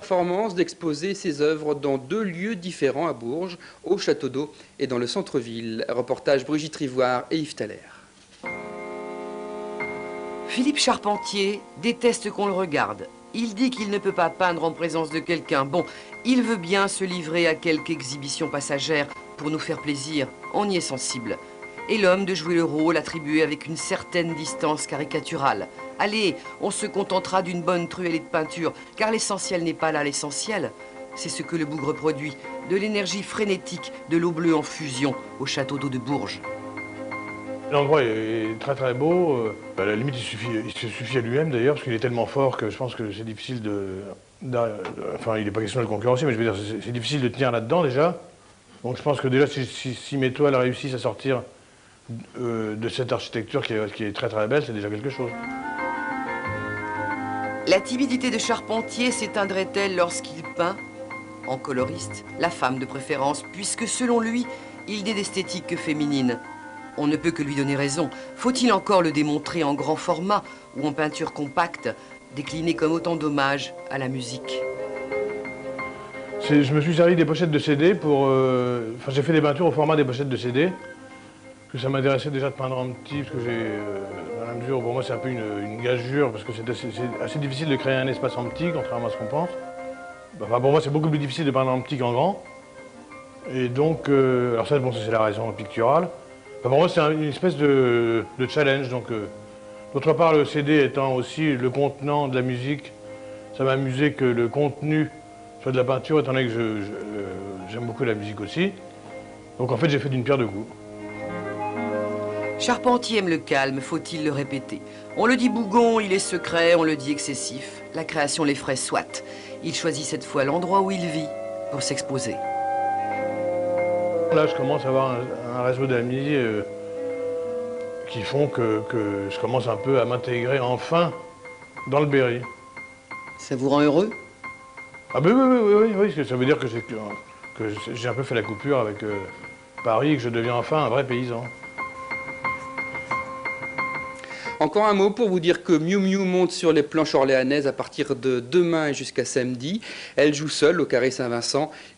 Performance d'exposer ses œuvres dans 2 lieux différents à Bourges, au Château d'Eau et dans le centre-ville. Reportage Brigitte Rivoire et Yves Thaler. Philippe Charpentier déteste qu'on le regarde. Il dit qu'il ne peut pas peindre en présence de quelqu'un. Bon, il veut bien se livrer à quelque exhibition passagère pour nous faire plaisir. On y est sensible. Et l'homme de jouer le rôle attribué avec une certaine distance caricaturale. Allez, on se contentera d'une bonne truellée de peinture, car l'essentiel n'est pas là l'essentiel. C'est ce que le bougre produit, de l'énergie frénétique de l'eau bleue en fusion au château d'eau de Bourges. L'endroit est très très beau. À la limite, il se suffit à lui-même d'ailleurs, parce qu'il est tellement fort que je pense que c'est difficile enfin, il n'est pas question de le concurrencer, mais je veux dire, c'est difficile de tenir là-dedans déjà. Donc je pense que déjà, si mes toiles réussissent à sortir de cette architecture qui est très très belle, c'est déjà quelque chose. La timidité de Charpentier s'éteindrait-elle lorsqu'il peint, en coloriste, la femme de préférence, puisque selon lui, il n'est d'esthétique que féminine. On ne peut que lui donner raison. Faut-il encore le démontrer en grand format ou en peinture compacte, déclinée comme autant d'hommages à la musique? Je me suis servi des pochettes de CD pour... Enfin, j'ai fait des peintures au format des pochettes de CD. Que ça m'intéressait déjà de peindre en petit, parce que dans la mesure où pour moi c'est un peu une gageure, parce que c'est assez difficile de créer un espace en petit, contrairement à ce qu'on pense. Enfin, pour moi c'est beaucoup plus difficile de peindre en petit qu'en grand. Et donc, alors ça, bon, c'est la raison picturale. Enfin, pour moi c'est une espèce de challenge. Donc, d'autre part, le CD étant aussi le contenant de la musique, ça m'a amusé que le contenu soit de la peinture, étant donné que j'aime beaucoup la musique aussi. Donc en fait j'ai fait d'une pierre deux coups. Charpentier aime le calme, faut-il le répéter. On le dit bougon, il est secret, on le dit excessif. La création l'effraie soit. Il choisit cette fois l'endroit où il vit pour s'exposer. Là, je commence à avoir un réseau d'amis qui font que je commence un peu à m'intégrer enfin dans le Berry. Ça vous rend heureux? Ah ben oui, ça veut dire que j'ai un peu fait la coupure avec Paris et que je deviens enfin un vrai paysan. Encore un mot pour vous dire que Miu Miu monte sur les planches orléanaises à partir de demain et jusqu'à samedi. Elle joue seule au Carré Saint-Vincent